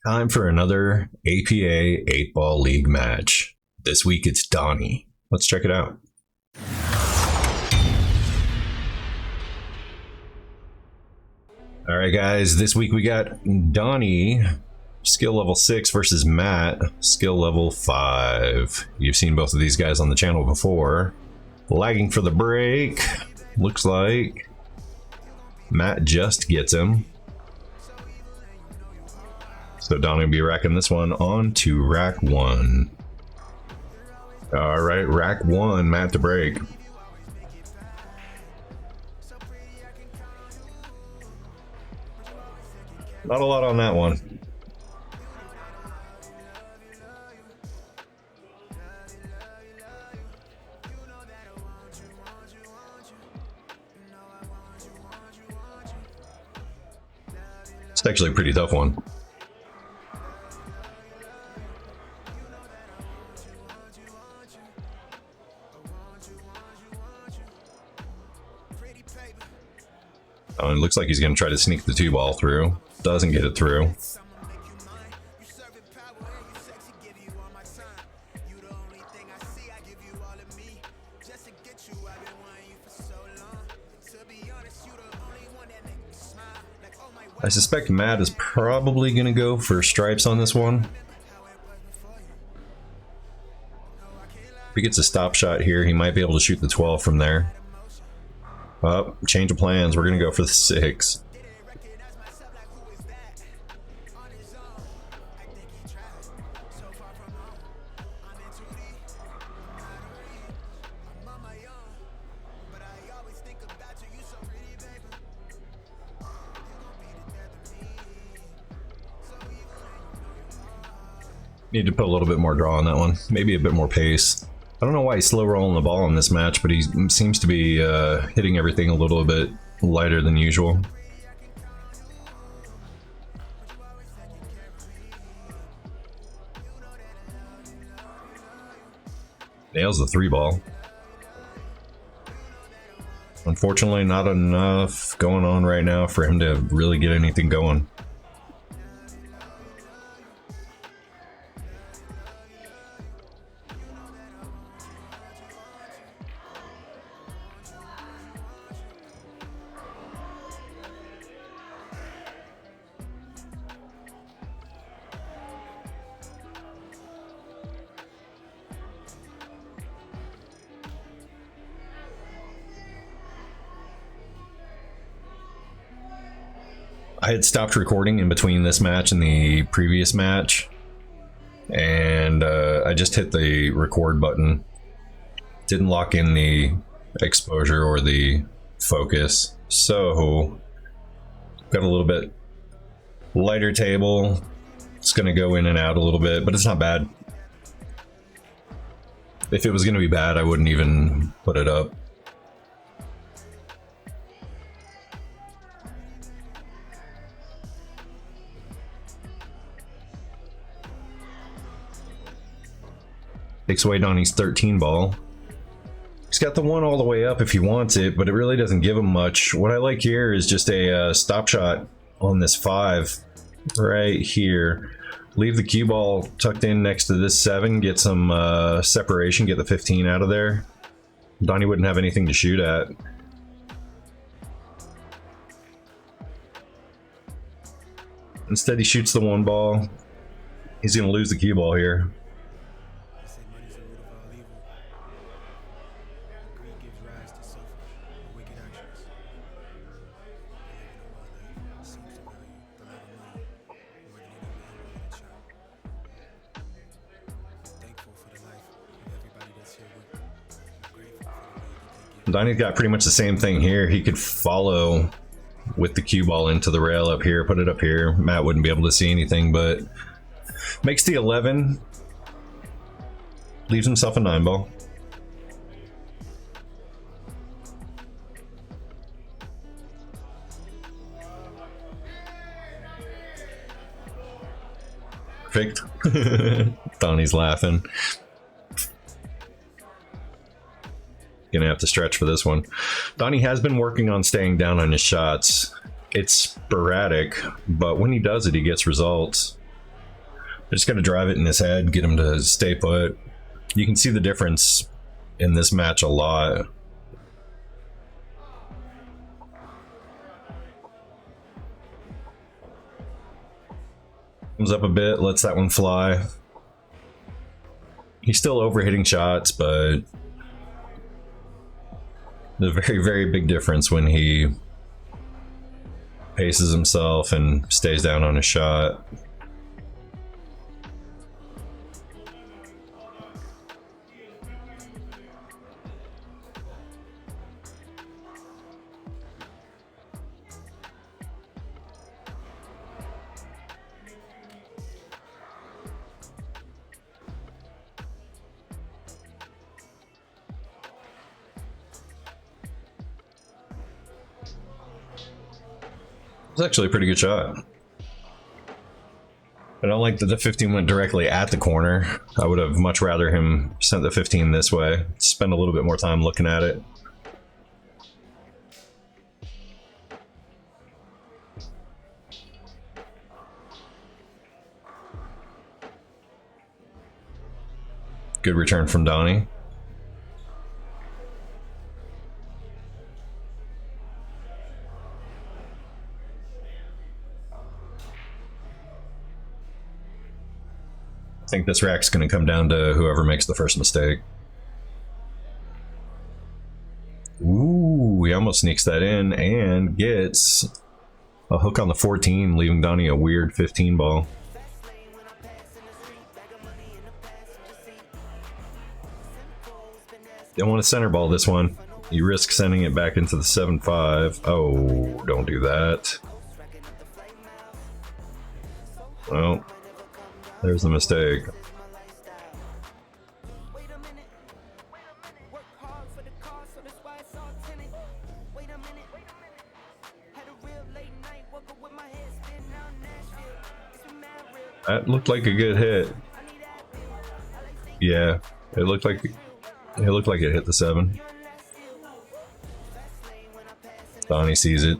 Time for another APA 8-Ball League match. This week it's Donny. Let's check it out. Alright guys, this week we got Donny, skill level 6 versus Matt, skill level 5. You've seen both of these guys on the channel before. Lagging for the break. Looks like Matt just gets him. So Donny will be racking this one on to rack 1. Alright, rack 1, Matt to break. Not a lot on that one. It's actually a pretty tough one. Oh, it looks like he's going to try to sneak the 2-ball through. Doesn't get it through. I suspect Matt is probably going to go for stripes on this one. If he gets a stop shot here, he might be able to shoot the 12 from there. Oh, change of plans. We're going to go for the 6. Need to put a little bit more draw on that one. Maybe a bit more pace. I don't know why he's slow rolling the ball in this match, but he seems to be hitting everything a little bit lighter than usual. Nails the 3-ball. Unfortunately, not enough going on right now for him to really get anything going. I had stopped recording in between this match and the previous match, and I just hit the record button. Didn't lock in the exposure or the focus, so got a little bit lighter table. It's going to go in and out a little bit, but it's not bad. If it was going to be bad, I wouldn't even put it up. Takes away Donny's 13-ball. He's got the 1 all the way up if he wants it, but it really doesn't give him much. What I like here is just a stop shot on this 5 right here. Leave the cue ball tucked in next to this 7, get some separation, get the 15 out of there. Donny wouldn't have anything to shoot at. Instead, he shoots the 1 ball. He's going to lose the cue ball here. Donny's got pretty much the same thing here. He could follow with the cue ball into the rail up here, put it up here. Matt wouldn't be able to see anything, but makes the 11. Leaves himself a 9-ball. Perfect. Donny's laughing. Gonna have to stretch for this one. Donny has been working on staying down on his shots. It's sporadic, but when he does it, he gets results. Just got to drive it in his head, get him to stay put. You can see the difference in this match a lot. Comes up a bit, lets that one fly. He's still overhitting shots, but there's a very, very big difference when he paces himself and stays down on his shot. It's actually a pretty good shot. I don't like that the 15 went directly at the corner. I would have much rather him sent the 15 this way. Spend a little bit more time looking at it. Good return from Donny. I think this rack's going to come down to whoever makes the first mistake. Ooh, he almost sneaks that in and gets a hook on the 14, leaving Donny a weird 15 ball. Don't want to center ball this one. You risk sending it back into the 7-5. Oh, don't do that. Well, there's the mistake. That looked like a good hit. Yeah, it looked like it hit the 7. Donny sees it.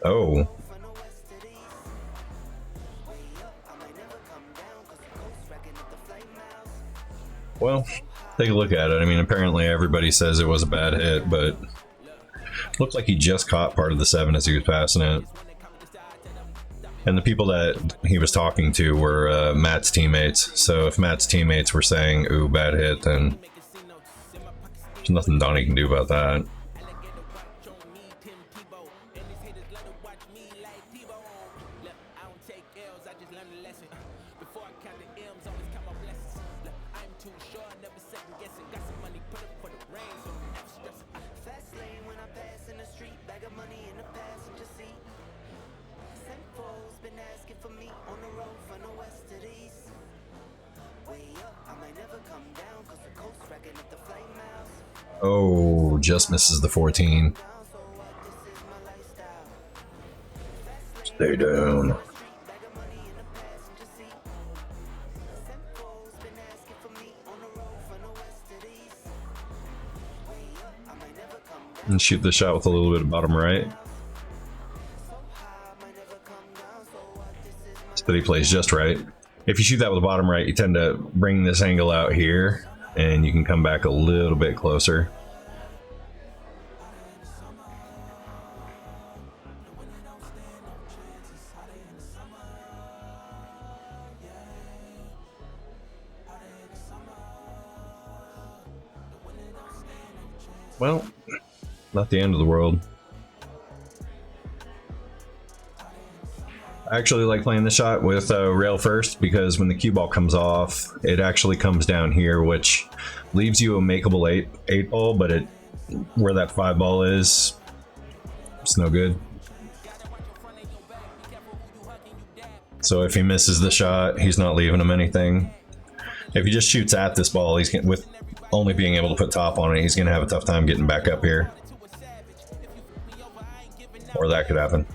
Oh. Well, take a look at it. I mean, apparently everybody says it was a bad hit, but looked like he just caught part of the 7 as he was passing it. And the people that he was talking to were Matt's teammates. So if Matt's teammates were saying, ooh, bad hit, then there's nothing Donny can do about that. Oh, just misses the 14. Stay down. And shoot the shot with a little bit of bottom right. Steady plays just right. If you shoot that with the bottom right, you tend to bring this angle out here, and you can come back a little bit closer. Well, not the end of the world. I actually like playing the shot with rail first, because when the cue ball comes off, it actually comes down here, which leaves you a makeable 8 ball, but where that 5 ball is, it's no good. So if he misses the shot, he's not leaving him anything. If he just shoots at this ball, he's gonna, with only being able to put top on it, he's going to have a tough time getting back up here. Or that could happen.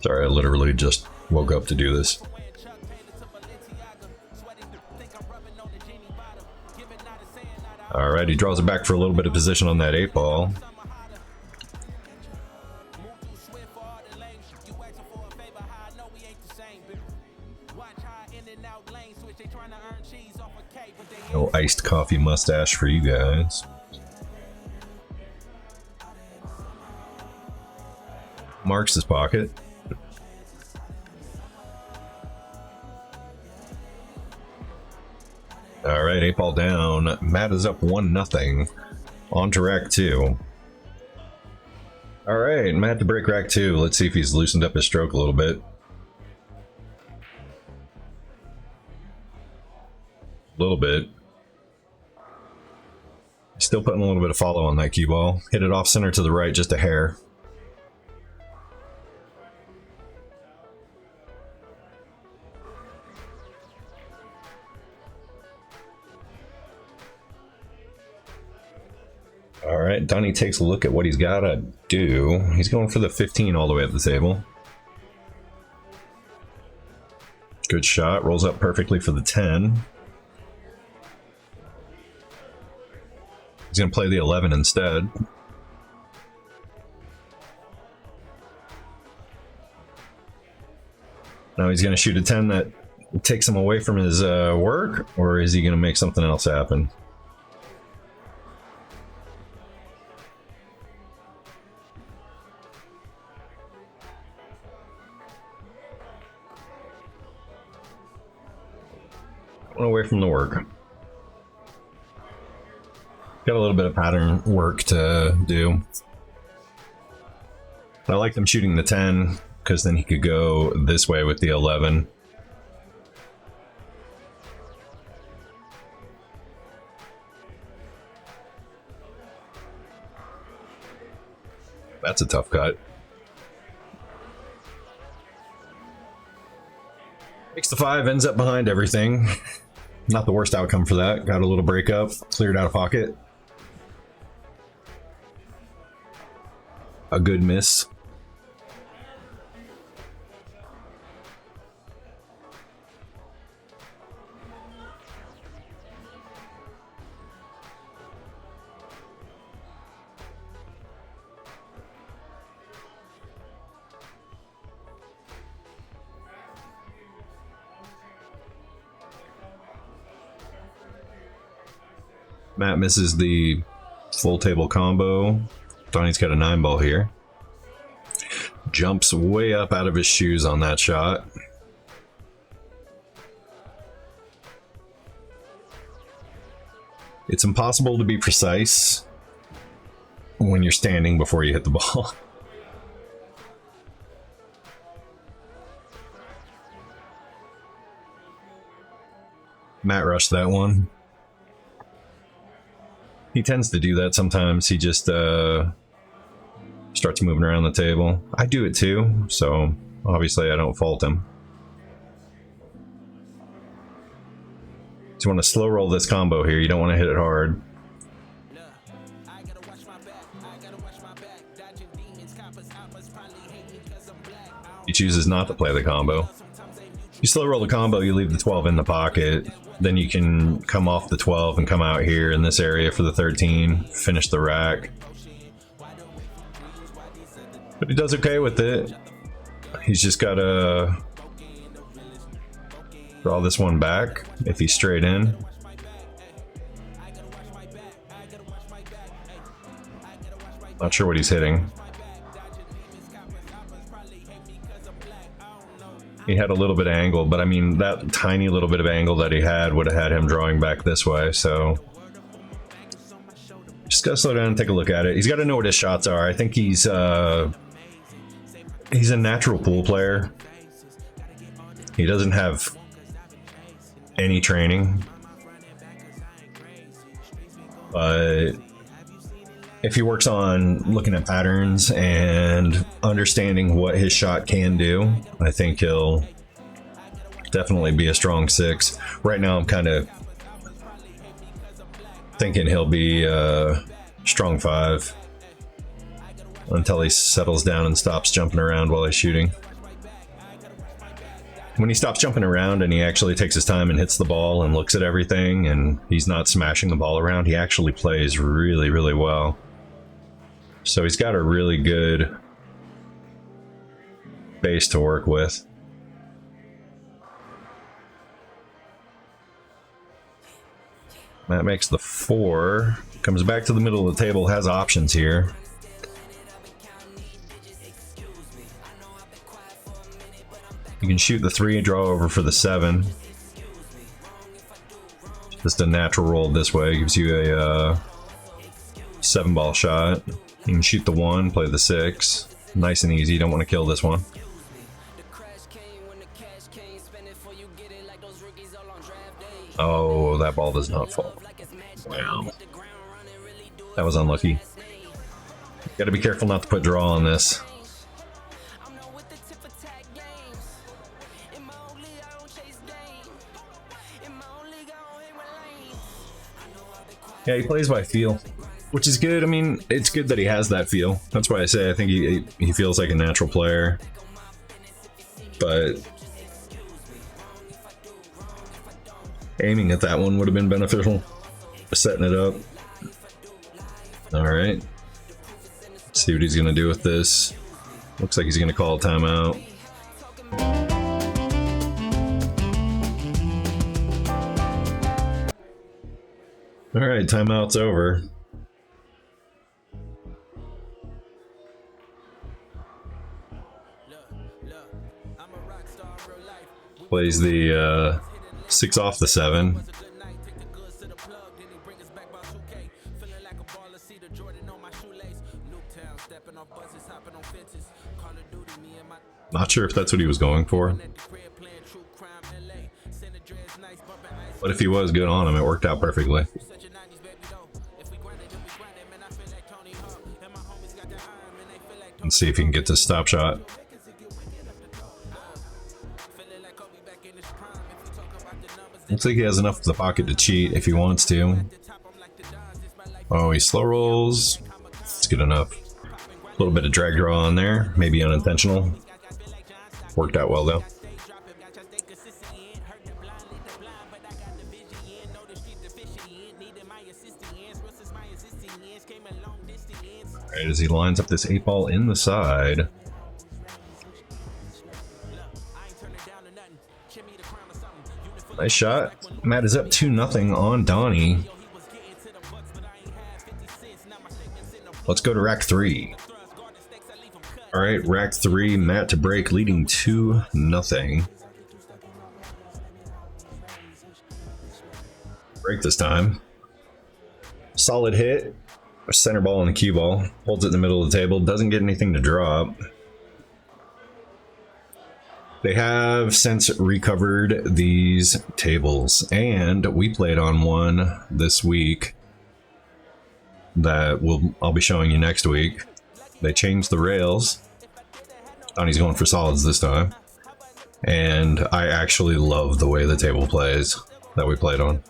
Sorry, I literally just woke up to do this. Alright, he draws it back for a little bit of position on that 8-ball. No iced coffee mustache for you guys. Marks his pocket. Alright, 8-ball down. Matt is up 1-0. On to rack 2. Alright, Matt to break rack 2. Let's see if he's loosened up his stroke a little bit. A little bit. Still putting a little bit of follow on that cue ball. Hit it off center to the right, just a hair. Alright, Donny takes a look at what he's got to do. He's going for the 15 all the way up the table. Good shot, rolls up perfectly for the 10. He's going to play the 11 instead. Now he's going to shoot a 10 that takes him away from his work, or is he going to make something else happen? Away from the work. Got a little bit of pattern work to do. I like them shooting the 10 because then he could go this way with the 11. That's a tough cut. Makes the 5, ends up behind everything. Not the worst outcome for that. Got a little breakup, cleared out of pocket. A good miss. Matt misses the full table combo. Donny's got a 9-ball here. Jumps way up out of his shoes on that shot. It's impossible to be precise when you're standing before you hit the ball. Matt rushed that one. He tends to do that sometimes. He just starts moving around the table. I do it too, so obviously I don't fault him. So you want to slow roll this combo here. You don't want to hit it hard. He chooses not to play the combo. You slow roll the combo, you leave the 12 in the pocket. Then you can come off the 12 and come out here in this area for the 13, finish the rack. But he does okay with it. He's just got to draw this one back if he's straight in. Not sure what he's hitting. He had a little bit of angle, but I mean, that tiny little bit of angle that he had would have had him drawing back this way, so just gotta slow down and take a look at it. He's got to know what his shots are. I think he's a natural pool player. He doesn't have any training, but if he works on looking at patterns and understanding what his shot can do, I think he'll definitely be a strong 6. Right now, I'm kind of thinking he'll be a strong 5 until he settles down and stops jumping around while he's shooting. when he stops jumping around and he actually takes his time and hits the ball and looks at everything, and he's not smashing the ball around, he actually plays really, really well. So he's got a really good base to work with. That makes the 4. Comes back to the middle of the table, has options here. You can shoot the 3, draw over for the 7. Just a natural roll this way, gives you a 7-ball shot. You can shoot the 1, play the 6. Nice and easy, don't want to kill this one. Oh, that ball does not fall. Wow. That was unlucky. Gotta be careful not to put draw on this. Yeah, he plays by feel, which is good. I mean, it's good that he has that feel. That's why I say I think he feels like a natural player. But aiming at that one would have been beneficial. Setting it up. Alright. See what he's going to do with this. Looks like he's going to call a timeout. Alright, timeout's over. Plays the 6 off the 7. Not sure if that's what he was going for. But if he was, good on him. It worked out perfectly. Let's see if he can get this stop shot. Looks like he has enough of the pocket to cheat if he wants to. Oh, he slow rolls. It's good enough. A little bit of drag draw on there, maybe unintentional. Worked out well though. Alright, as he lines up this 8-ball in the side. Nice shot. Matt is up 2-0 on Donny. Let's go to rack 3. Alright, rack 3, Matt to break, leading 2-0. Break this time. Solid hit. A center ball and a cue ball. Holds it in the middle of the table. Doesn't get anything to drop. They have since recovered these tables, and we played on one this week that I'll be showing you next week. They changed the rails. Donny's going for solids this time, and I actually love the way the table plays that we played on.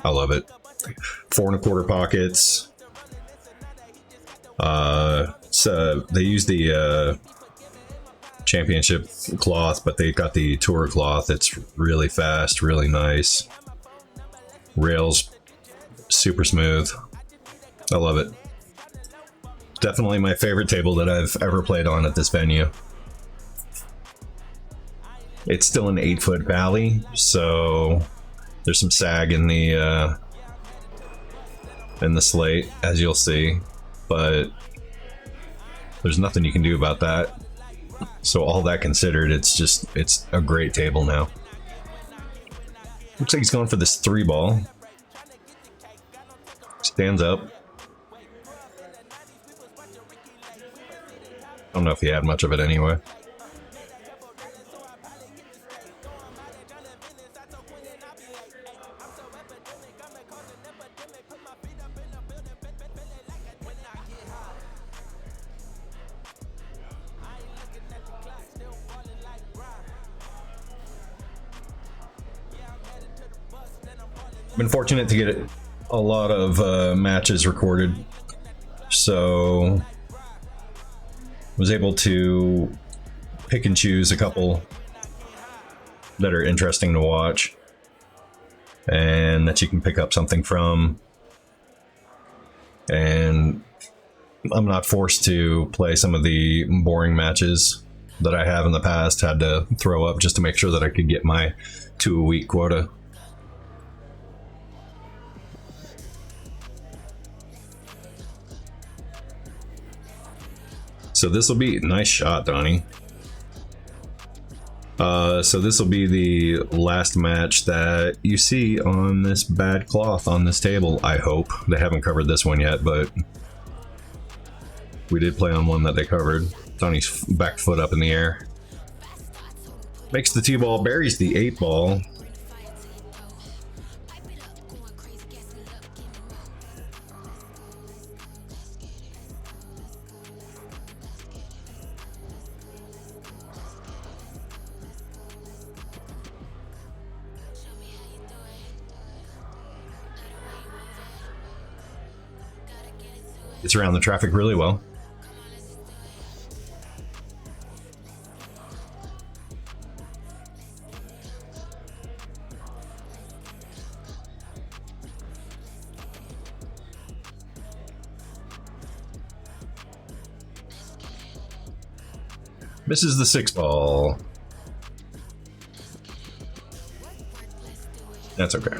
I love it. 4 1/4 pockets. So they use the championship cloth, but they got the tour cloth. It's really fast, really nice. Rails super smooth. I love it. Definitely my favorite table that I've ever played on at this venue. It's still an 8-foot valley, so there's some sag in the slate, as you'll see, but there's nothing you can do about that. So all that considered, it's a great table now. Looks like he's going for this 3-ball. Stands up. I don't know if he had much of it anyway. Been fortunate to get a lot of matches recorded, so was able to pick and choose a couple that are interesting to watch and that you can pick up something from. And I'm not forced to play some of the boring matches that I have in the past, had to throw up just to make sure that I could get my 2 a week quota. So this will be nice shot, Donny. So this will be the last match that you see on this bad cloth on this table. I hope they haven't covered this one yet, but we did play on one that they covered. Donny's back foot up in the air, makes the 2 ball, buries the 8 ball. Gets around the traffic really well. Misses the 6 ball. That's okay.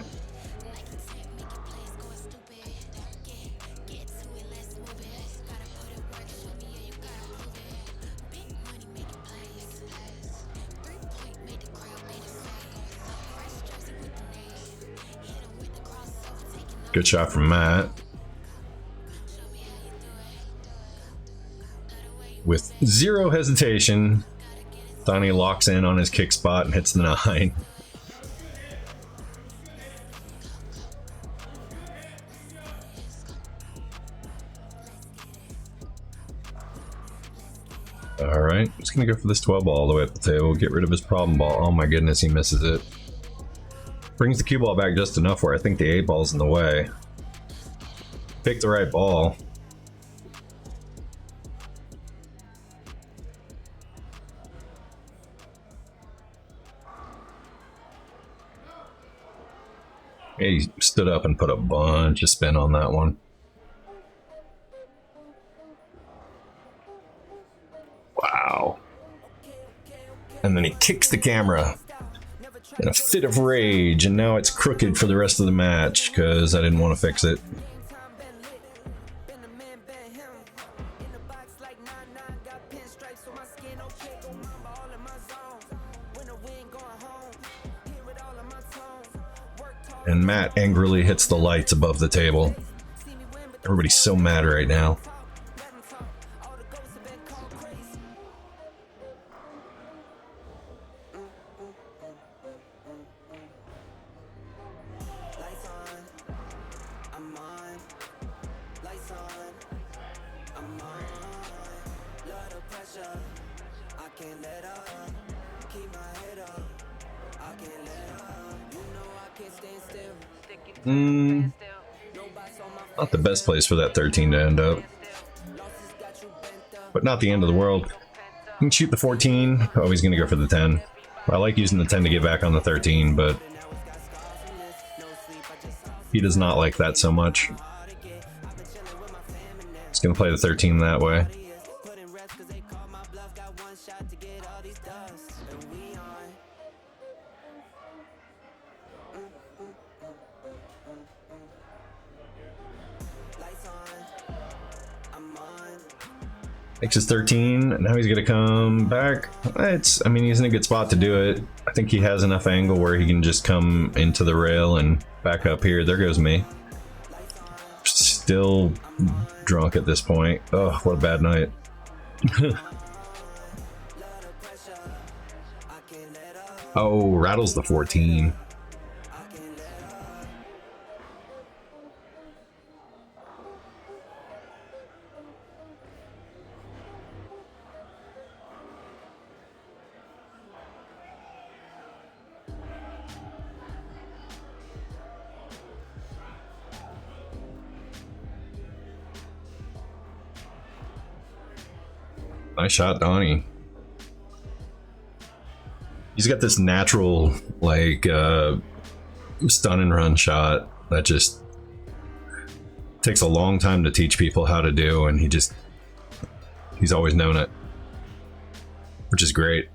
Good shot from Matt. With 0 hesitation, Donny locks in on his kick spot and hits the 9. All right, just gonna go for this 12 ball all the way up the table, get rid of his problem ball. Oh my goodness, he misses it. Brings the cue ball back just enough where I think the 8 ball's in the way. Pick the right ball. He stood up and put a bunch of spin on that one. Wow. And then he kicks the camera in a fit of rage, and now it's crooked for the rest of the match because I didn't want to fix it. And Matt angrily hits the lights above the table. Everybody's so mad right now. Not the best place for that 13 to end up, but not the end of the world. You can shoot the 14. Oh, he's gonna go for the 10. I like using the 10 to get back on the 13, but he does not like that so much. He's gonna play the 13 that way. Makes his 13, and now he's gonna come back. I mean, he's in a good spot to do it. I think he has enough angle where he can just come into the rail and back up here. There goes me. Still drunk at this point. Oh, what a bad night. Oh, rattles the 14. Nice shot, Donny. He's got this natural, like, stun and run shot that just takes a long time to teach people how to do, and he's always known it, which is great.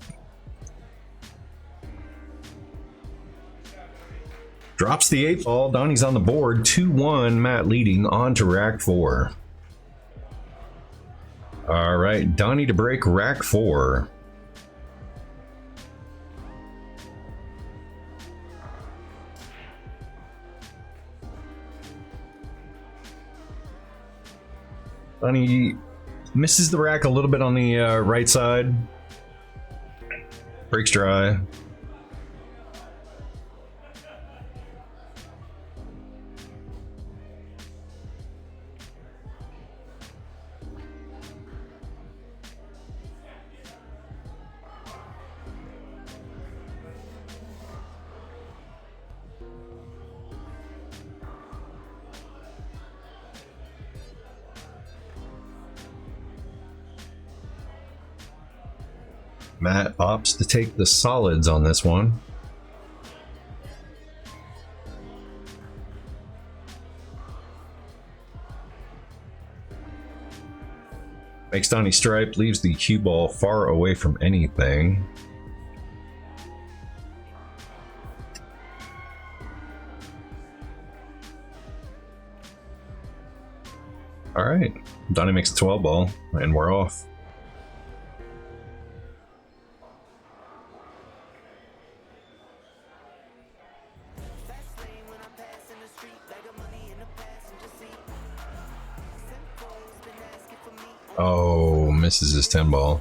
Drops the 8 ball. Donnie's on the board. 2-1. Matt leading on to rack 4. All right, Donnie to break rack 4. Donnie misses the rack a little bit on the right side. Breaks dry. Matt opts to take the solids on this one. Makes Donnie stripe, leaves the cue ball far away from anything. All right, Donnie makes a 12 ball, and we're off. Oh, misses his 10 ball.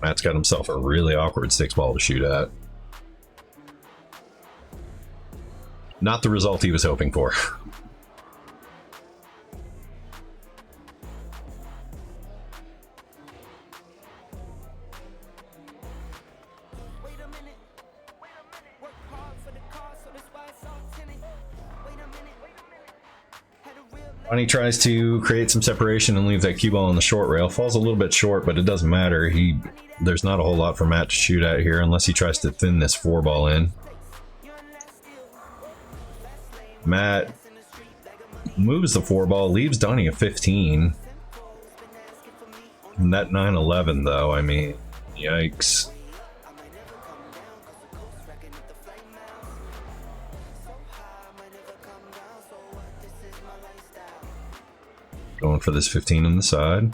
Matt's got himself a really awkward 6 ball to shoot at. Not the result he was hoping for. Donnie tries to create some separation and leave that cue ball on the short rail. Falls a little bit short, but it doesn't matter. There's not a whole lot for Matt to shoot at here unless he tries to thin this 4 ball in. Matt moves the 4 ball, leaves Donnie a 15. And that 9-11 though, I mean, yikes. Going for this 15 on the side.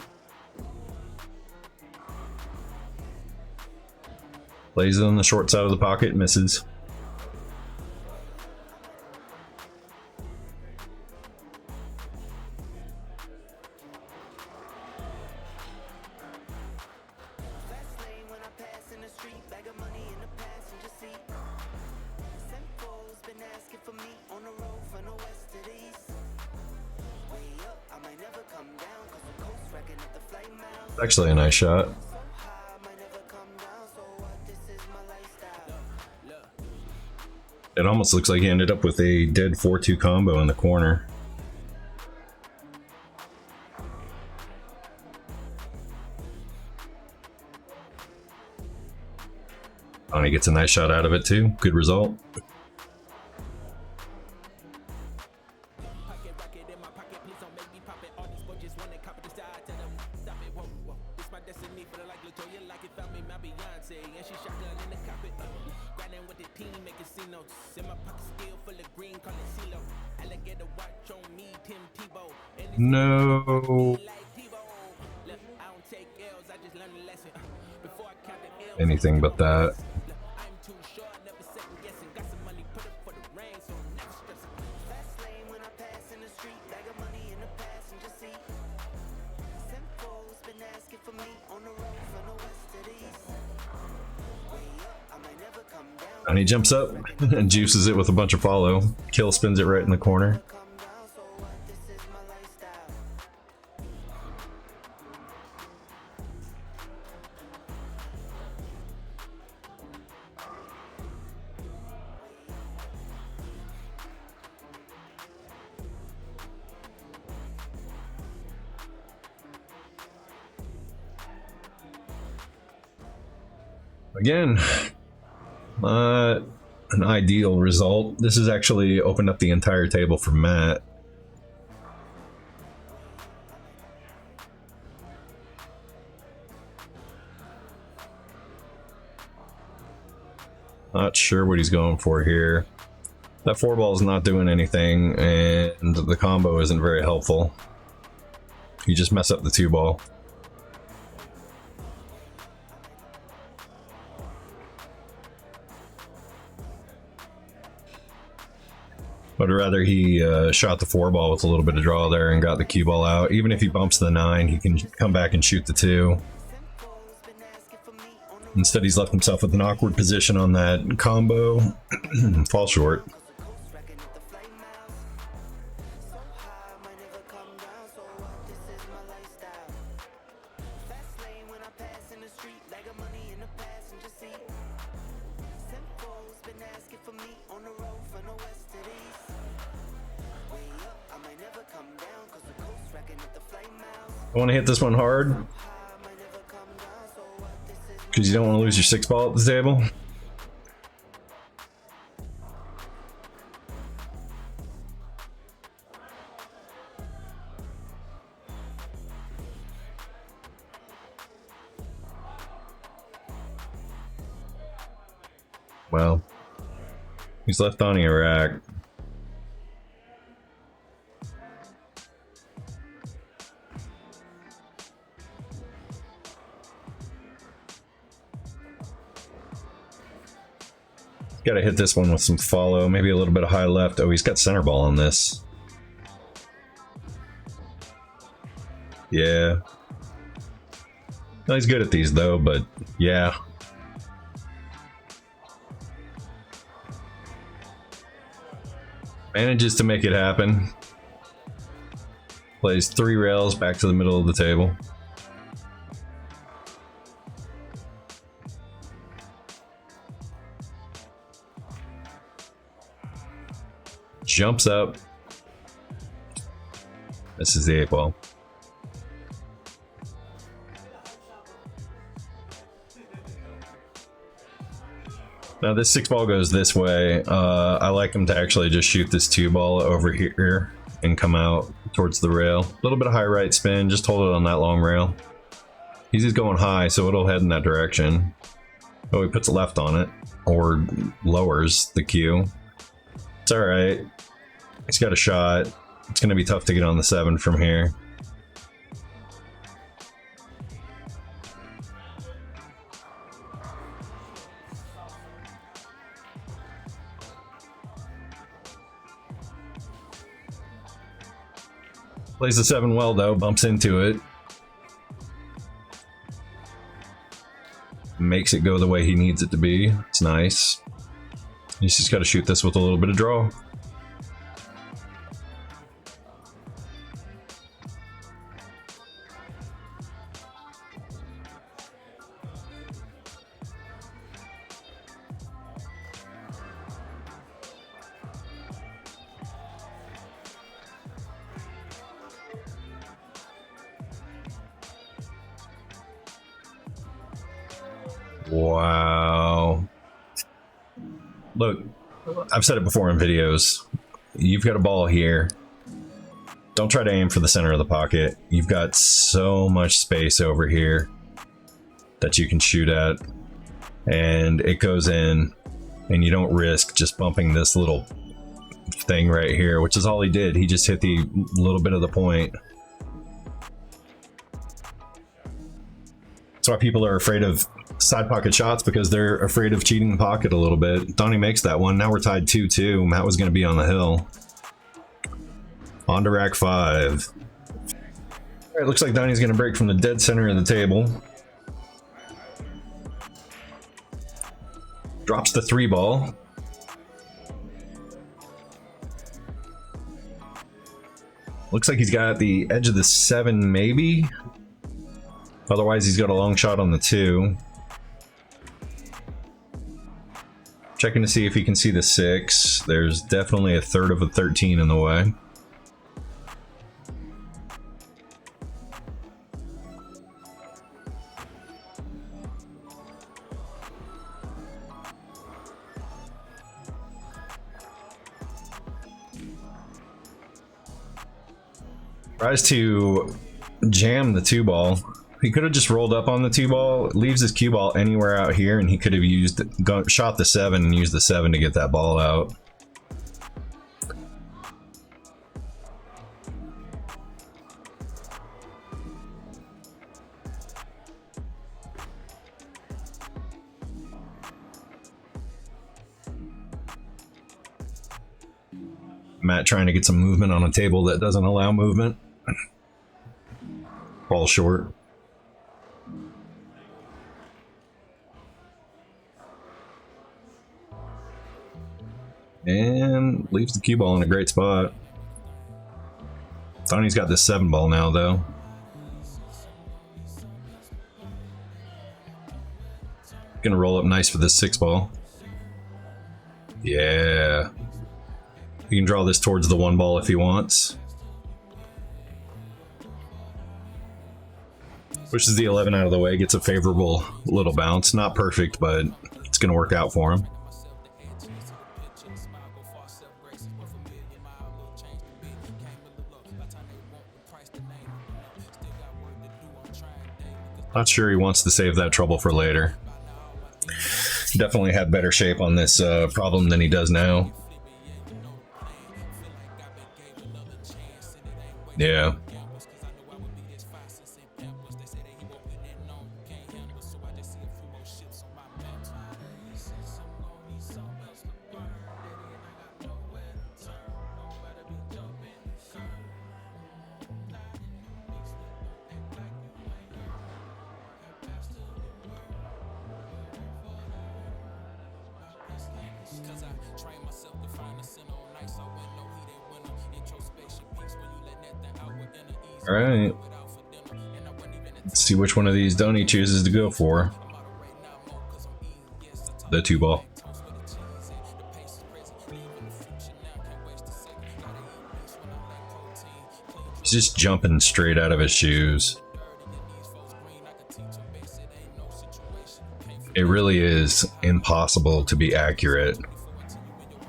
Plays it on the short side of the pocket, misses. Actually a nice shot. It almost looks like he ended up with a dead 4-2 combo in the corner. Donnie gets a nice shot out of it too. Good result. No. Anything but that. And he jumps up and juices it with a bunch of follow. Kill spins it right in the corner. Again, not an ideal result. This has actually opened up the entire table for Matt. Not sure what he's going for here. That 4-ball is not doing anything, and the combo isn't very helpful. You just mess up the 2-ball. But rather he shot the 4-ball with a little bit of draw there and got the cue ball out. Even if he bumps the 9, he can come back and shoot the 2. Instead, he's left himself with an awkward position on that combo. Fall short. I want to hit this one hard because you don't want to lose your 6-ball at the table. Well, he's left Donny a rack. Gotta hit this one with some follow, maybe a little bit of high left. Oh, he's got center ball on this. Yeah. No, he's good at these though, but yeah. Manages to make it happen. Plays 3 rails back to the middle of the table. Jumps up. This is the 8-ball. Now this 6-ball goes this way. I like him to actually just shoot this 2-ball over here and come out towards the rail. A little bit of high right spin, just hold it on that long rail. He's just going high, so it'll head in that direction. Oh, he puts a left on it, or lowers the cue. It's alright. He's got a shot. It's going to be tough to get on the 7 from here. Plays the 7 well though, bumps into it. Makes it go the way he needs it to be. It's nice. He's just got to shoot this with a little bit of draw. Wow. Look, I've said it before in videos. You've got a ball here. Don't try to aim for the center of the pocket. You've got so much space over here that you can shoot at. And it goes in, and you don't risk just bumping this little thing right here, which is all he did. He just hit the little bit of the point. That's why people are afraid of side pocket shots, because they're afraid of cheating the pocket a little bit. Donny makes that one. Now we're tied 2-2. Matt was going to be on the hill. On to rack 5. All right, looks like Donny's going to break from the dead center of the table. Drops the 3-ball. Looks like he's got the edge of the 7, maybe. Otherwise, he's got a long shot on the 2. Checking to see if he can see the 6. There's definitely a third of a 13 in the way. Tries to jam the 2-ball. He could have just rolled up on the 2-ball, leaves his cue ball anywhere out here, and he could have shot the 7 and used the 7 to get that ball out. Matt trying to get some movement on a table that doesn't allow movement. Ball short. And leaves the cue ball in a great spot. Donny's got this 7-ball now, though. Gonna roll up nice for this 6-ball. Yeah. He can draw this towards the 1-ball if he wants. Pushes the 11 out of the way, gets a favorable little bounce. Not perfect, but it's gonna work out for him. Not sure he wants to save that trouble for later. Definitely had better shape on this problem than he does now. Yeah. All right. Let's see which one of these Donny chooses to go for. The 2-ball. He's just jumping straight out of his shoes. It really is impossible to be accurate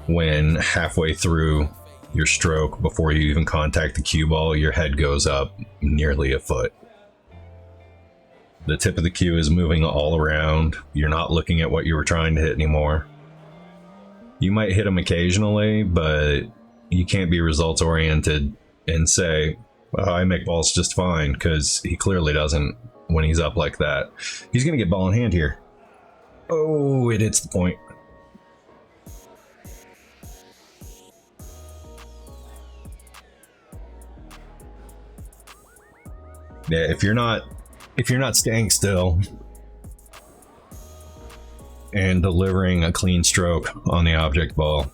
when halfway through your stroke, before you even contact the cue ball, your head goes up nearly a foot. The tip of the cue is moving all around. You're not looking at what you were trying to hit anymore. You might hit them occasionally, but you can't be results oriented and say, oh, I make balls just fine, because he clearly doesn't when he's up like that. He's going to get ball in hand here. Oh, it hits the point. Yeah, if you're not staying still and delivering a clean stroke on the object ball,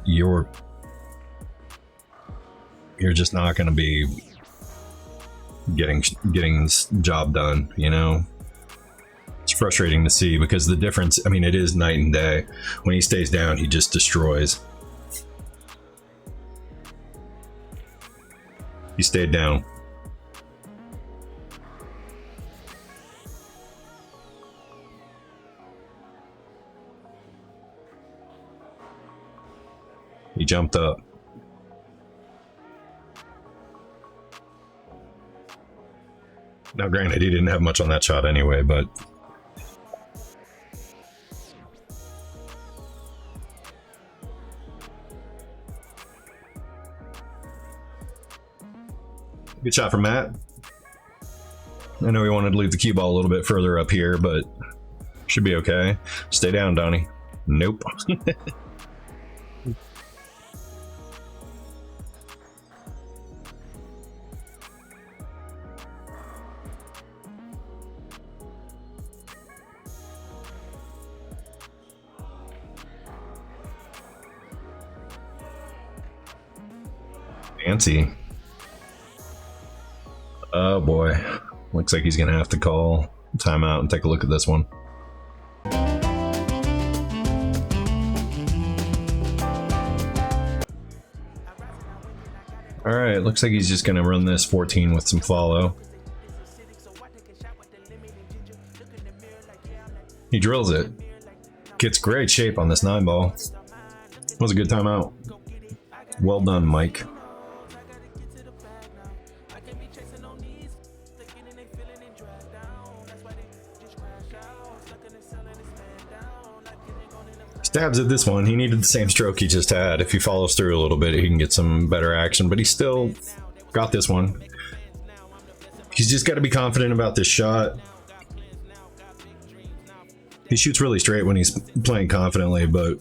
you're just not going to be getting this job done, you know? It's frustrating to see because the difference, I mean, it is night and day. When he stays down, he just destroys. He stayed down. He jumped up. Now, granted, he didn't have much on that shot anyway, but good shot from Matt. I know he wanted to leave the cue ball a little bit further up here, but should be okay. Stay down, Donny. Nope. Fancy. Oh boy. Looks like he's gonna have to call timeout and take a look at this one. Alright, looks like he's just gonna run this 14 with some follow. He drills it. Gets great shape on this 9-ball. Was a good timeout. Well done, Mike. Stabs at this one. He needed the same stroke he just had. If he follows through a little bit, he can get some better action, but he still got this one. He's just got to be confident about this shot. He shoots really straight when he's playing confidently, but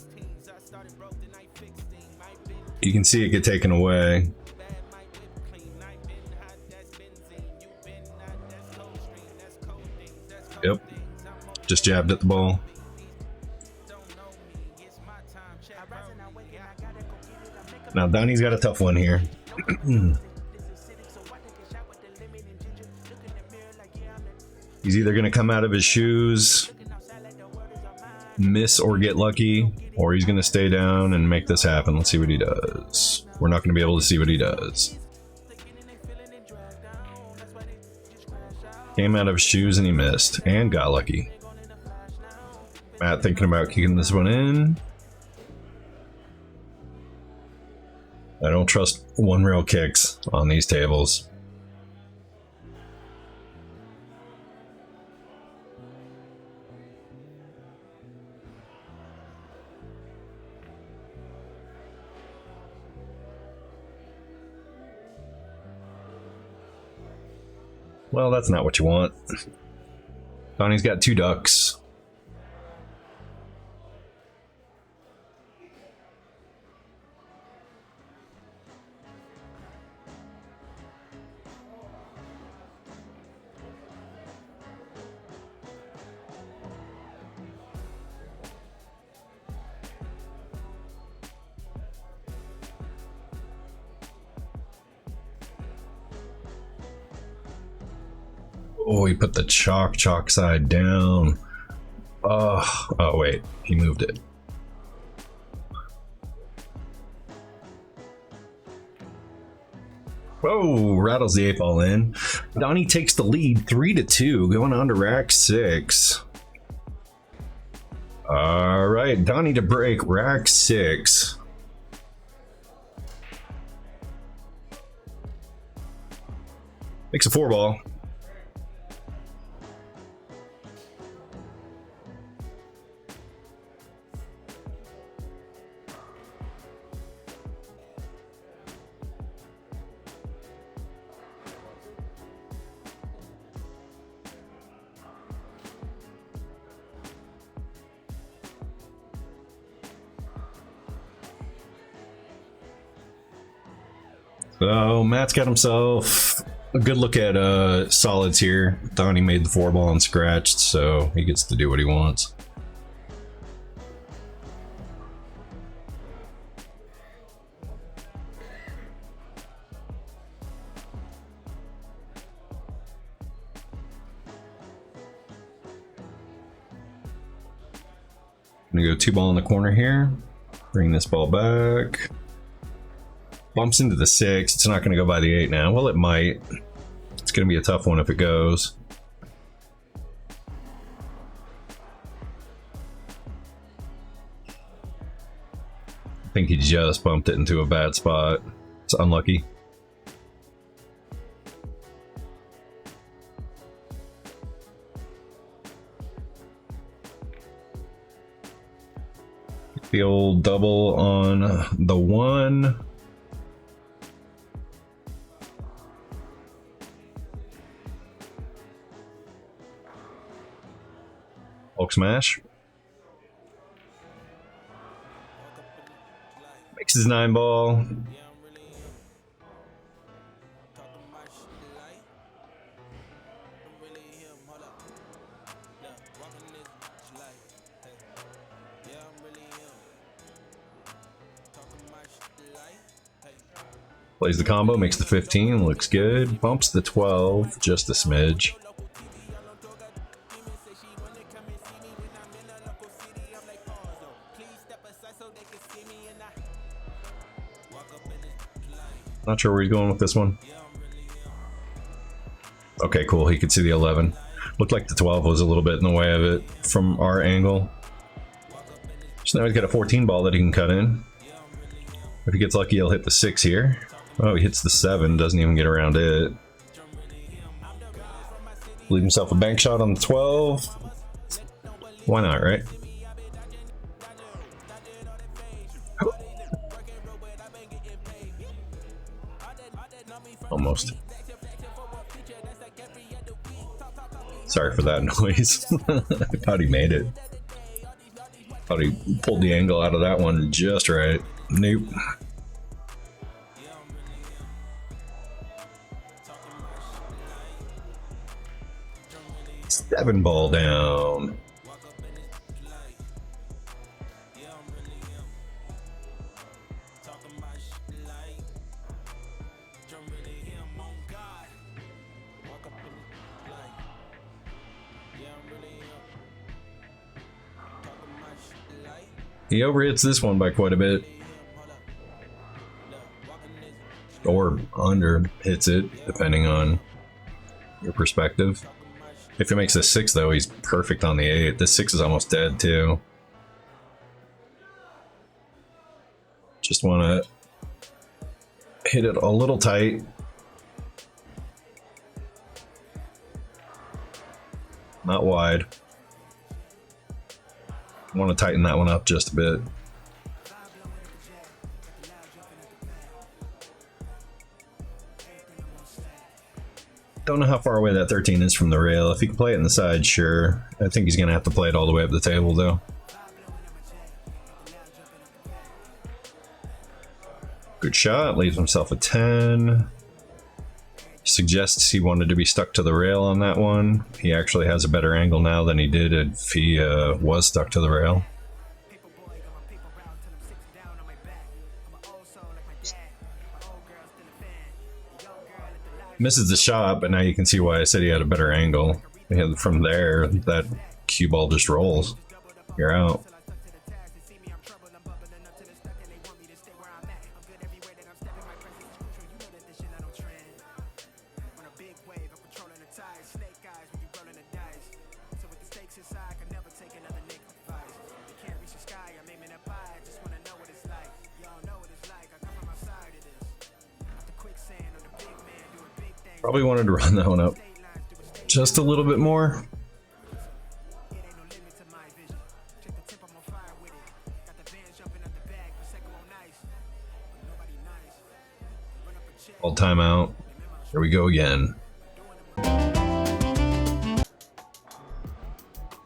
you can see it get taken away. Yep. Just jabbed at the ball. Now Donny's got a tough one here. He's either going to come out of his shoes, miss or get lucky, or he's going to stay down and make this happen. Let's see what he does. We're not going to be able to see what he does. Came out of his shoes and he missed and got lucky. Matt thinking about kicking this one in. I don't trust one rail kicks on these tables. Well, that's not what you want. Donny's got 2 ducks. Oh, he put the chalk side down. Oh wait, he moved it. Whoa, rattles the 8-ball in. Donny takes the lead 3-2, going on to rack 6. All right, Donny to break rack 6. Makes a 4-ball. So Matt's got himself a good look at solids here. Donny made the 4-ball and scratched, so he gets to do what he wants. I'm gonna go 2-ball in the corner here. Bring this ball back. Bumps into the 6. It's not going to go by the 8 now. Well, it might. It's going to be a tough one if it goes. I think he just bumped it into a bad spot. It's unlucky. The old double on the 1. Hulk smash. Makes his 9-ball. Plays the combo, makes the 15, looks good. Bumps the 12, just a smidge. Not sure where he's going with this one. Okay, cool. He could see the 11. Looked like the 12 was a little bit in the way of it from our angle. So now he's got a 14-ball that he can cut in. If he gets lucky, he'll hit the 6 here. Oh, he hits the 7. Doesn't even get around it. Leave himself a bank shot on the 12. Why not, right? Almost. Sorry for that noise. I thought he made it. Thought he pulled the angle out of that one just right. Nope. 7 ball down. He overhits this one by quite a bit. Or under hits it, depending on your perspective. If he makes a 6 though, he's perfect on the 8. This 6 is almost dead too. Just want to hit it a little tight. Not wide. Want to tighten that one up just a bit. Don't know how far away that 13 is from the rail. If he can play it in the side, sure. I think he's going to have to play it all the way up the table though. Good shot, leaves himself a 10. Suggests he wanted to be stuck to the rail on that one. He actually has a better angle now than he did if he was stuck to the rail. Misses the shot, but now you can see why I said he had a better angle. And from there, that cue ball just rolls. You're out. Probably wanted to run that one up just a little bit more. All timeout. Here we go again.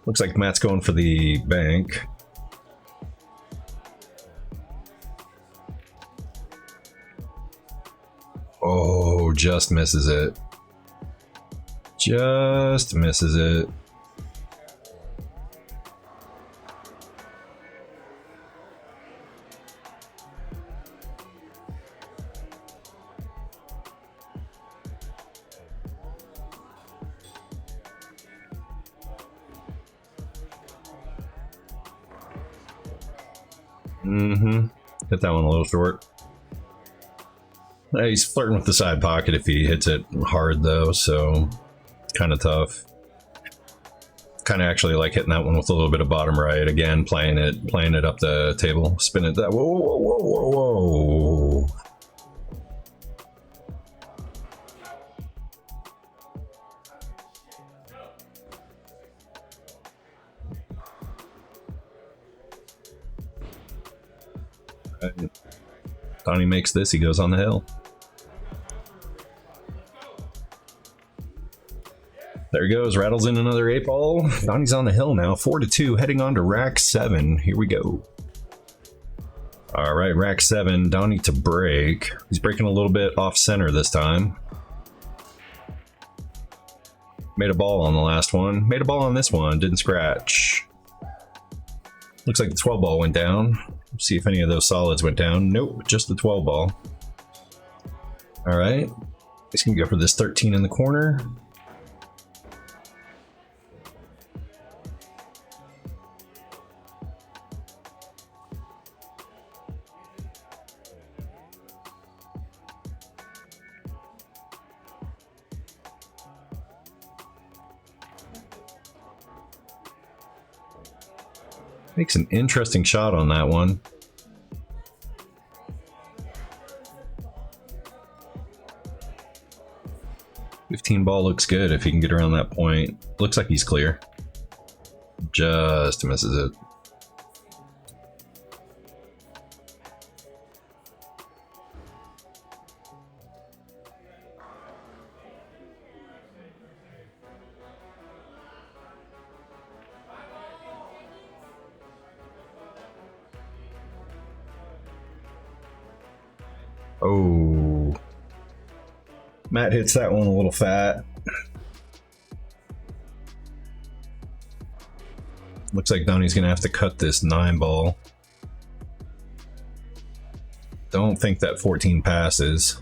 Looks like Matt's going for the bank. Oh, just misses it. Just misses it. Hit that one a little short. He's flirting with the side pocket if he hits it hard though, so kind of tough. Kind of actually like hitting that one with a little bit of bottom right. Again, playing it up the table, spin it that. Whoa, whoa, whoa, whoa, whoa. Donny makes this, he goes on the hill. There he goes, rattles in another 8 ball. Donny's on the hill now, 4-2, heading on to rack 7. Here we go. All right, rack 7, Donny to break. He's breaking a little bit off center this time. Made a ball on the last one. Made a ball on this one, didn't scratch. Looks like the 12 ball went down. See if any of those solids went down. Nope, just the 12 ball. All right, he's gonna go for this 13 in the corner. Makes an interesting shot on that one. $15 ball looks good if he can get around that point. Looks like he's clear. Just misses it. Oh. Matt hits that one a little fat. Looks like Donny's gonna have to cut this 9 ball. Don't think that 14 passes.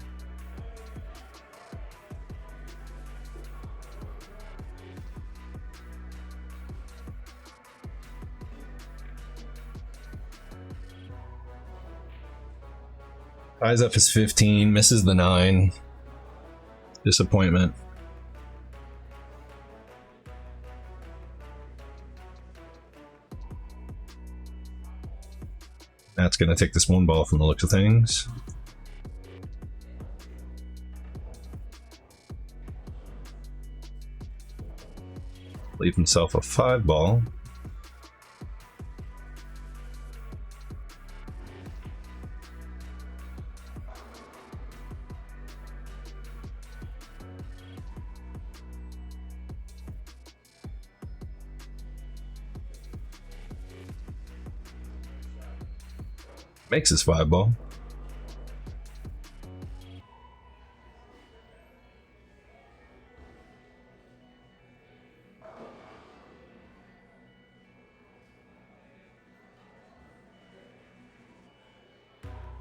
Eyes up his 15, misses the 9. Disappointment. That's going to take this 1 ball from the looks of things. Leave himself a 5 ball. Makes his 5 ball.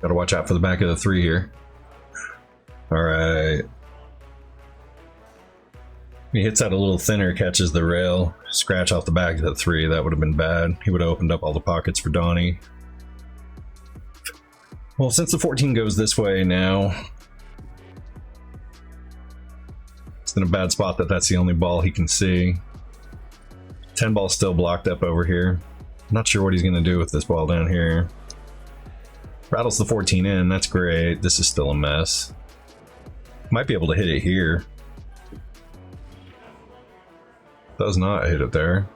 Gotta watch out for the back of the 3 here. Alright. He hits that a little thinner, catches the rail. Scratch off the back of the 3, that would have been bad. He would have opened up all the pockets for Donny. Well, since the 14 goes this way now, it's in a bad spot that's the only ball he can see. 10 ball still blocked up over here. Not sure what he's going to do with this ball down here. Rattles the 14 in, that's great. This is still a mess. Might be able to hit it here. Does not hit it there.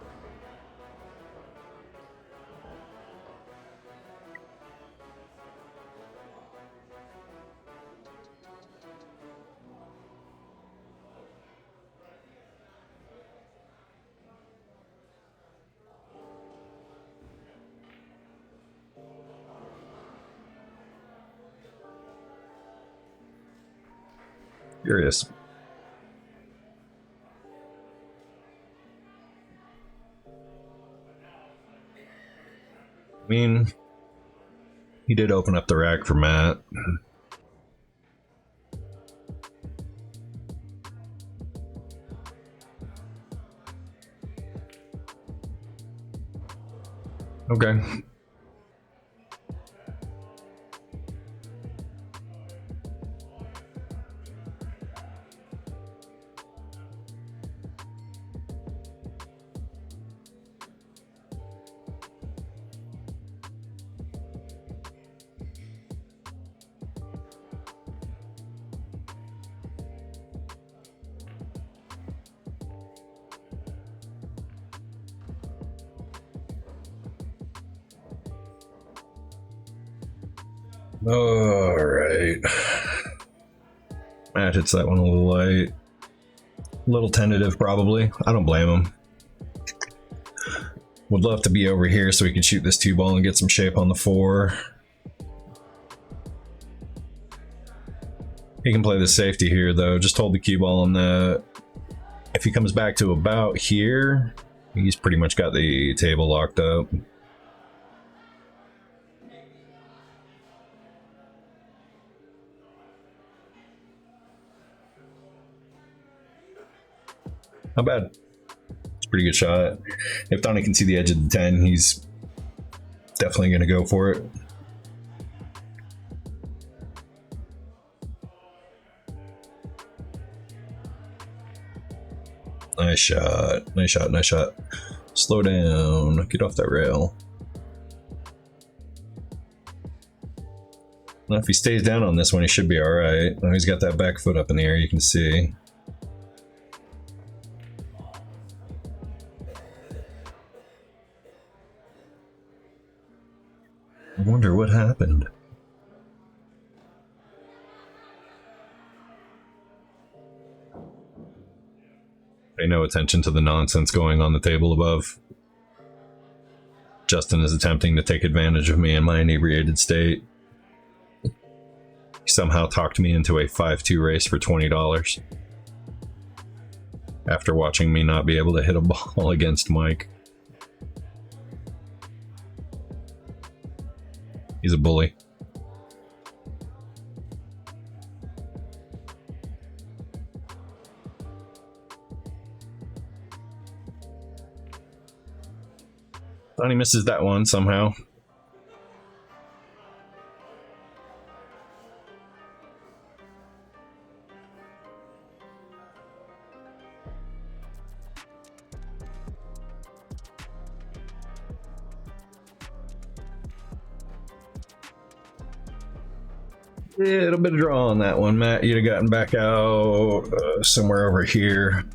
Curious. I mean, he did open up the rack for Matt. Okay. All right. Matt hits that one a little light. A little tentative, probably. I don't blame him. Would love to be over here so we could shoot this 2 ball and get some shape on the 4. He can play the safety here, though. Just hold the cue ball on that. If he comes back to about here, he's pretty much got the table locked up. Not bad. It's a pretty good shot. If Donny can see the edge of the 10, he's definitely going to go for it. Nice shot. Nice shot. Nice shot. Slow down. Get off that rail. Now, if he stays down on this one, he should be all right. Now he's got that back foot up in the air, you can see. I wonder what happened. Pay no attention to the nonsense going on the table above. Justin is attempting to take advantage of me in my inebriated state. He somehow talked me into a 5-2 race for $20 after watching me not be able to hit a ball against Mike. He's a bully. Donny misses that one somehow. A little bit of draw on that one, Matt. You'd have gotten back out somewhere over here.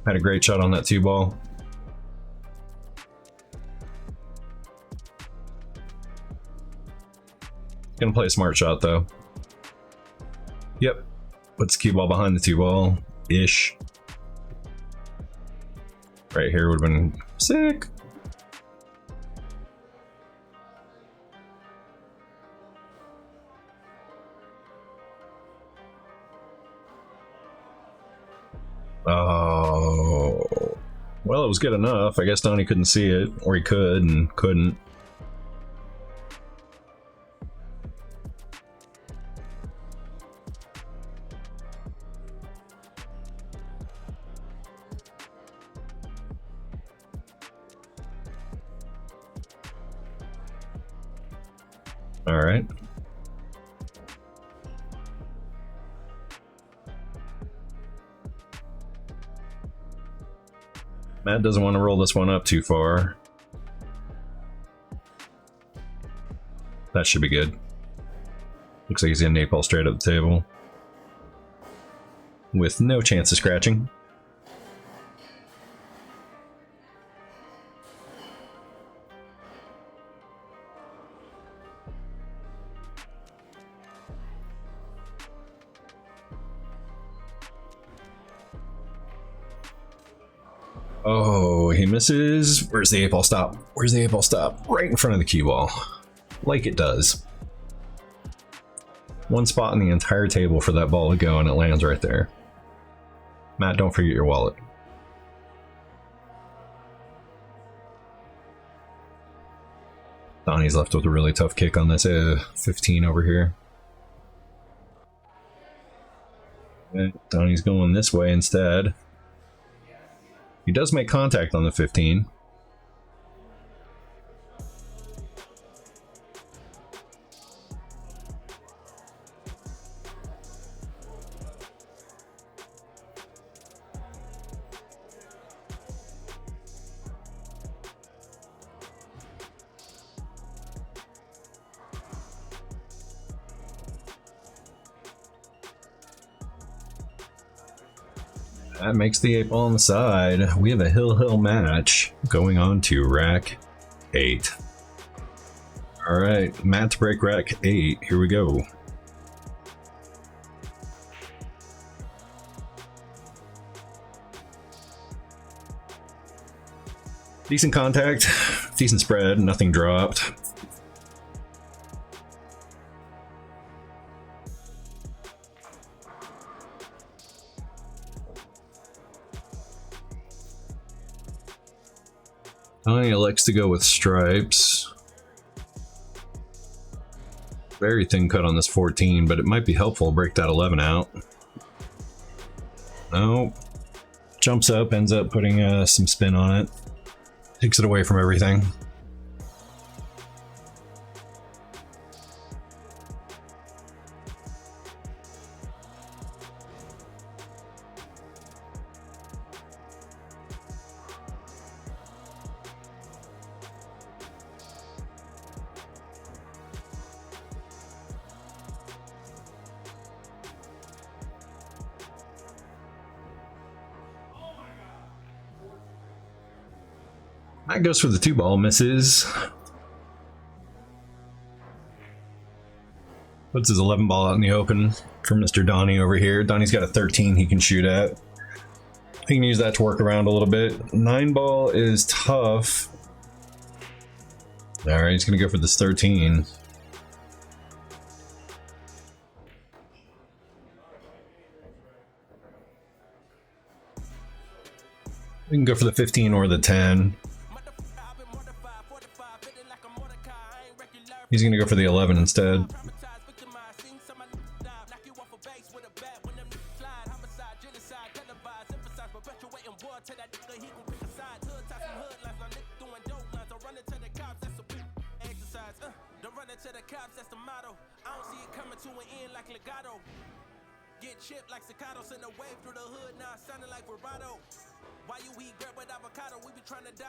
Had a great shot on that 2-ball. Gonna play a smart shot though. Yep. Puts the cue ball behind the 2-ball ish. Right here would have been sick. Oh, well, it was good enough. I guess Donny couldn't see it, or he could and couldn't. All right. Matt doesn't want to roll this one up too far. That should be good. Looks like he's gonna 8-ball straight up the table. With no chance of scratching. Oh, he misses. Where's the 8-ball stop? Where's the 8-ball stop? Right in front of the cue ball. Like it does. One spot on the entire table for that ball to go, and it lands right there. Matt, don't forget your wallet. Donny's left with a really tough kick on this 15 over here. And Donny's going this way instead. He does make contact on the 15. That makes the 8-ball on the side. We have a hill match going on to rack 8. All right, Matt to break rack 8. Here we go. Decent contact, decent spread, nothing dropped. Donny elects to go with stripes. Very thin cut on this 14, but it might be helpful to break that 11 out. No. Jumps up, ends up putting some spin on it. Takes it away from everything. That goes for the 2-ball, misses. Puts his 11-ball out in the open for Mr. Donny over here. Donny's got a 13 he can shoot at. He can use that to work around a little bit. 9-ball is tough. All right, he's gonna go for this 13. We can go for the 15 or the 10. He's gonna go for the 11 instead.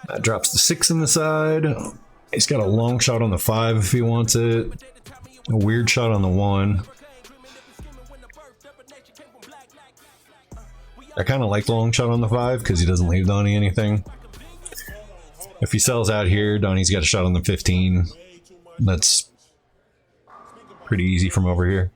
That drops the 6 in the side. He's got a long shot on the 5 if he wants it. A weird shot on the 1. I kind of like long shot on the 5 because he doesn't leave Donny anything. If he sells out here, Donny's got a shot on the 15. That's pretty easy from over here.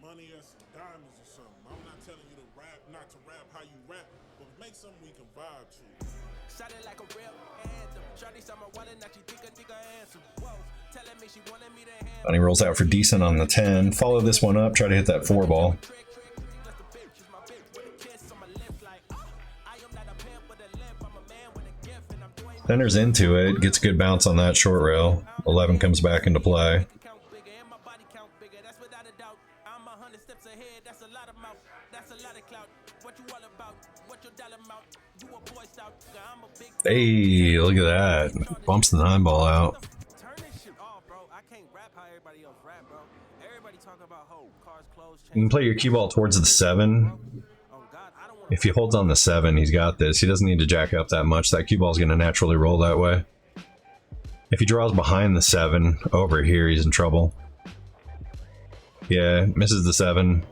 Donny rolls out for decent on the 10. Follow this one up, try to hit that 4 ball. Centers into it, gets a good bounce on that short rail. 11 comes back into play. Hey, look at that. Bumps the 9 ball out. You can play your cue ball towards the 7. If he holds on the 7, he's got this. He doesn't need to jack up that much. That cue ball is going to naturally roll that way. If he draws behind the 7 over here, he's in trouble. Yeah, misses the 7.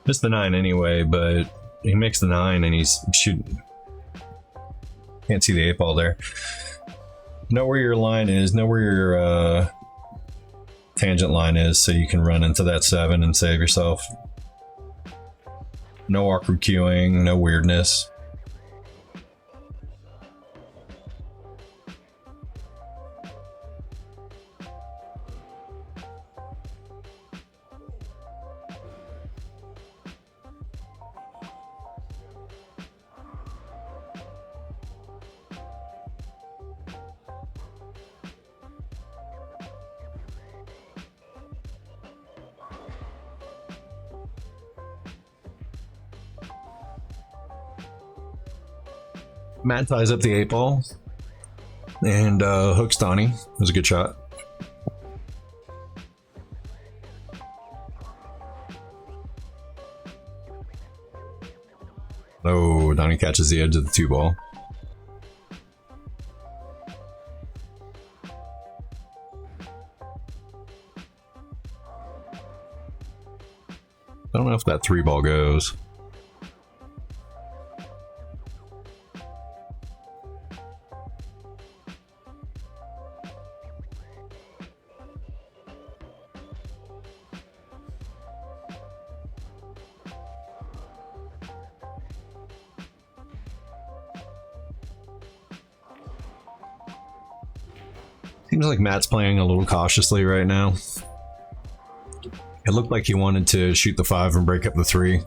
Missed the 9 anyway, but he makes the 9 and he's shooting. Can't see the 8 ball there. Know where your line is. Know where your tangent line is so you can run into that 7 and save yourself. No awkward queuing, no weirdness. Matt ties up the 8 ball and hooks Donny. It was a good shot. Oh, Donny catches the edge of the 2 ball. I don't know if that 3 ball goes. Seems like Matt's playing a little cautiously right now. It looked like he wanted to shoot the 5 and break up the 3,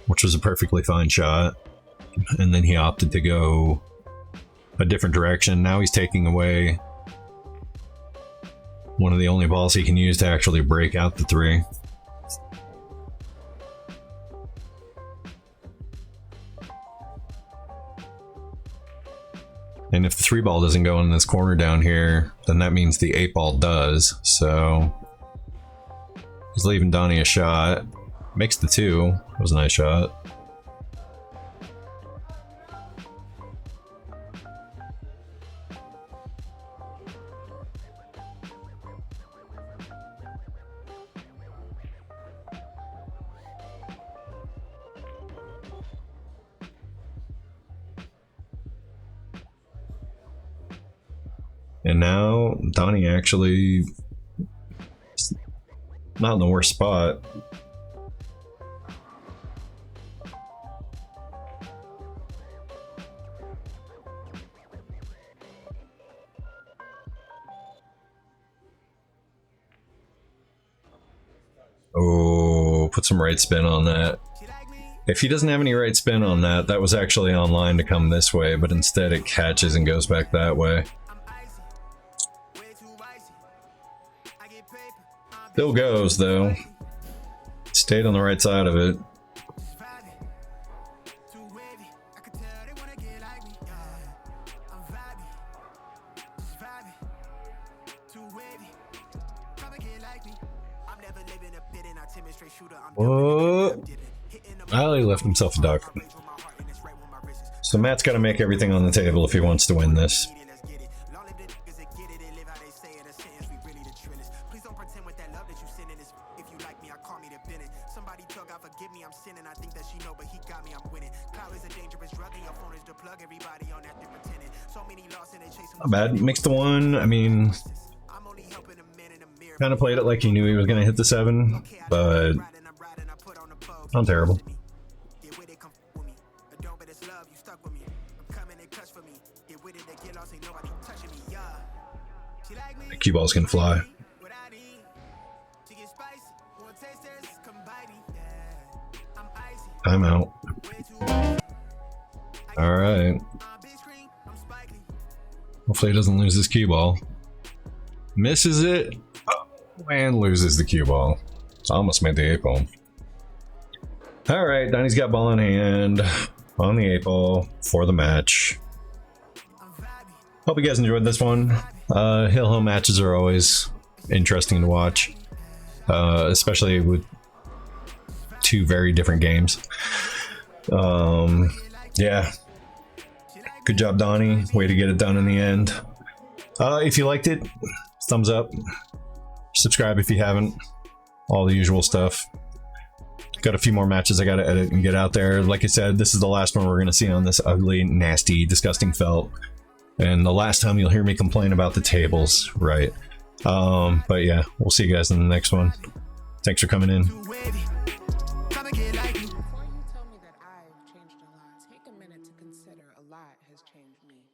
which was a perfectly fine shot. And then he opted to go a different direction. Now he's taking away one of the only balls he can use to actually break out the 3. And if the 3 ball doesn't go in this corner down here, then that means the 8 ball does. So he's leaving Donny a shot. Makes the 2. That was a nice shot. And now Donny actually not in the worst spot. Oh, put some right spin on that. If he doesn't have any right spin on that, that was actually online to come this way, but instead it catches and goes back that way. Still goes, though. Stayed on the right side of it. Whoa. Well, he left himself a duck. So Matt's got to make everything on the table if he wants to win this. Not bad. Makes the one. I mean, kind of played it like he knew he was going to hit the 7, but not terrible. The cue balls can fly. Timeout. All right. Hopefully he doesn't lose this cue ball. Misses it and loses the cue ball. So almost made the 8 ball. All right, Donny's got ball in hand on the 8 ball for the match. Hope you guys enjoyed this one. Hill matches are always interesting to watch, especially with 2 very different games. Yeah. Good job, Donny. Way to get it done in the end. If you liked it, thumbs up. Subscribe if you haven't. All the usual stuff. Got a few more matches I gotta edit and get out there. Like I said, this is the last one we're gonna see on this ugly, nasty, disgusting felt. And the last time you'll hear me complain about the tables, right? But yeah, we'll see you guys in the next one. Thanks for coming in. Before you tell me that I've changed a lot, take a minute to consider a lot has changed me.